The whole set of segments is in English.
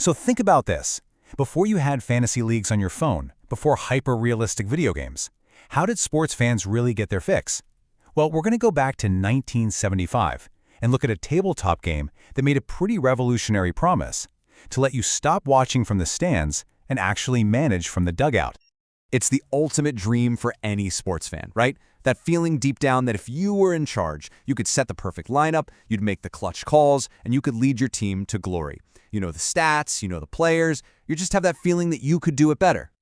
So think about this. Before you had fantasy leagues on your phone, before hyper-realistic video games, how did sports fans really get their fix? Well, we're going to go back to 1975 and look at a tabletop game that made a pretty revolutionary promise to let you stop watching from the stands and actually manage from the dugout. It's the ultimate dream for any sports fan, right? That feeling deep down that if you were in charge, you could set the perfect lineup, you'd make the clutch calls, and you could lead your team to glory. You know the stats, you know the players, you just have that feeling that you could do it better.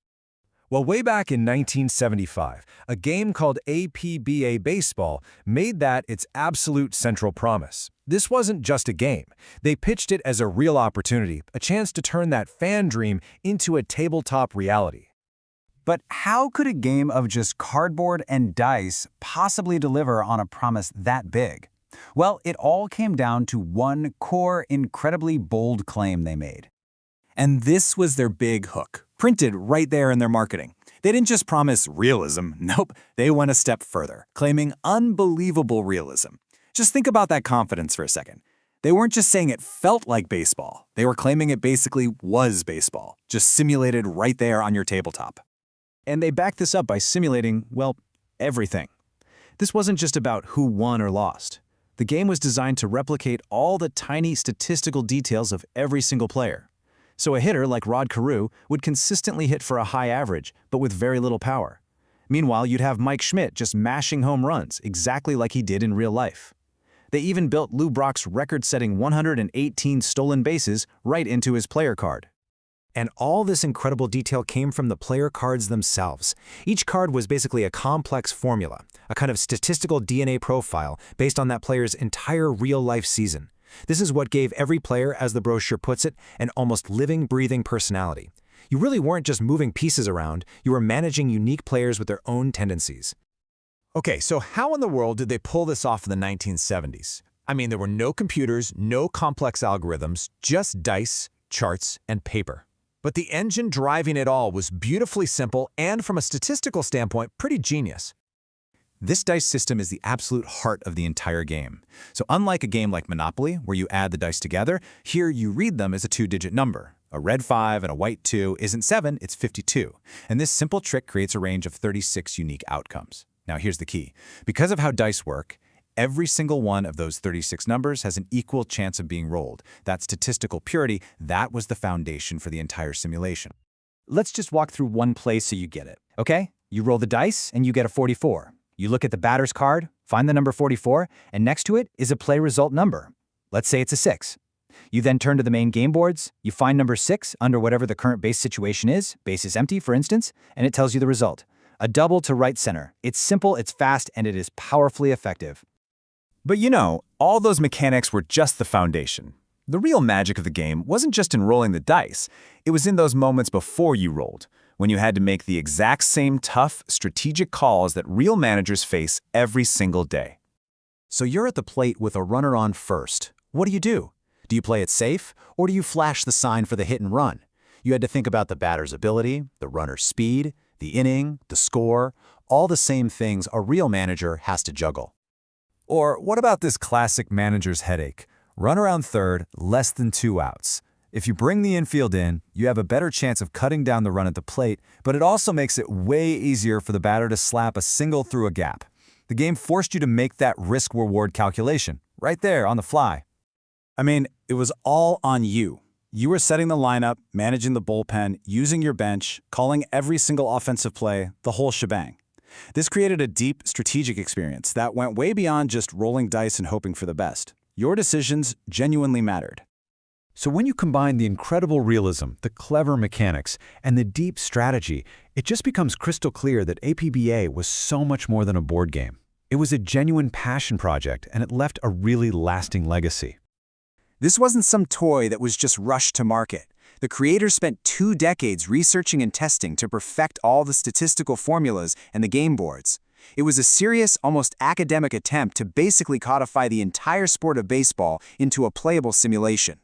Well, way back in 1975, a game called APBA Baseball made that its absolute central promise. This wasn't just a game. They pitched it as a real opportunity, a chance to turn that fan dream into a tabletop reality. But how could a game of just cardboard and dice possibly deliver on a promise that big? Well, it all came down to one core, incredibly bold claim they made. And this was their big hook, printed right there in their marketing. They didn't just promise realism. Nope, they went a step further, claiming unbelievable realism. Just think about that confidence for a second. They weren't just saying it felt like baseball. They were claiming it basically was baseball, just simulated right there on your tabletop. And they backed this up by simulating, well, everything. This wasn't just about who won or lost. The game was designed to replicate all the tiny statistical details of every single player. So a hitter like Rod Carew would consistently hit for a high average, but with very little power. Meanwhile, you'd have Mike Schmidt just mashing home runs, exactly like he did in real life. They even built Lou Brock's record-setting 118 stolen bases right into his player card. And all this incredible detail came from the player cards themselves. Each card was basically a complex formula, a kind of statistical DNA profile based on that player's entire real-life season. This is what gave every player, as the brochure puts it, an almost living, breathing personality. You really weren't just moving pieces around, you were managing unique players with their own tendencies. Okay, so how in the world did they pull this off in the 1970s? I mean, there were no computers, no complex algorithms, just dice, charts, and paper. But the engine driving it all was beautifully simple and, from a statistical standpoint, pretty genius. This dice system is the absolute heart of the entire game. So unlike a game like Monopoly, where you add the dice together, here you read them as a two-digit number. A red 5 and a white 2 isn't 7, it's 52. And this simple trick creates a range of 36 unique outcomes. Now here's the key. Because of how dice work, every single one of those 36 numbers has an equal chance of being rolled. That statistical purity, that was the foundation for the entire simulation. Let's just walk through one play so you get it, okay? You roll the dice and you get a 44. You look at the batter's card, find the number 44, and next to it is a play result number. Let's say it's a 6. You then turn to the main game boards, you find number 6 under whatever the current base situation is, base is empty for instance, and it tells you the result. A double to right center. It's simple, it's fast, and it is powerfully effective. But you know, all those mechanics were just the foundation. The real magic of the game wasn't just in rolling the dice, it was in those moments before you rolled, when you had to make the exact same tough, strategic calls that real managers face every single day. So you're at the plate with a runner on first. What do? Do you play it safe, or do you flash the sign for the hit and run? You had to think about the batter's ability, the runner's speed, the inning, the score, all the same things a real manager has to juggle. Or what about this classic manager's headache? Run around third, less than 2 outs. If you bring the infield in, you have a better chance of cutting down the run at the plate, but it also makes it way easier for the batter to slap a single through a gap. The game forced you to make that risk-reward calculation, right there on the fly. I mean, it was all on you. You were setting the lineup, managing the bullpen, using your bench, calling every single offensive play, the whole shebang. This created a deep, strategic experience that went way beyond just rolling dice and hoping for the best. Your decisions genuinely mattered. So when you combine the incredible realism, the clever mechanics, and the deep strategy, it just becomes crystal clear that APBA was so much more than a board game. It was a genuine passion project, and it left a really lasting legacy. This wasn't some toy that was just rushed to market. The creators spent 2 decades researching and testing to perfect all the statistical formulas and the game boards. It was a serious, almost academic attempt to basically codify the entire sport of baseball into a playable simulation.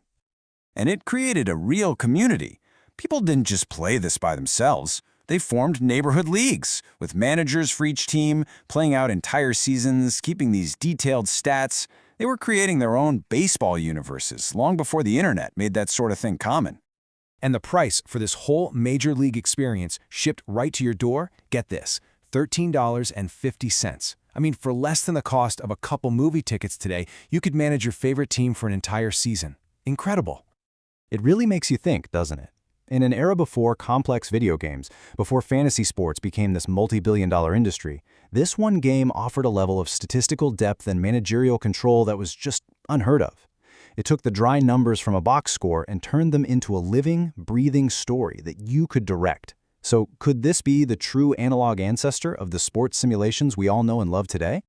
And it created a real community. People didn't just play this by themselves. They formed neighborhood leagues, with managers for each team, playing out entire seasons, keeping these detailed stats. They were creating their own baseball universes long before the internet made that sort of thing common. And the price for this whole Major League experience shipped right to your door, get this, $13.50. I mean, for less than the cost of a couple movie tickets today, you could manage your favorite team for an entire season. Incredible. It really makes you think, doesn't it? In an era before complex video games, before fantasy sports became this multi-billion-dollar industry, this one game offered a level of statistical depth and managerial control that was just unheard of. It took the dry numbers from a box score and turned them into a living, breathing story that you could direct. So could this be the true analog ancestor of the sports simulations we all know and love today?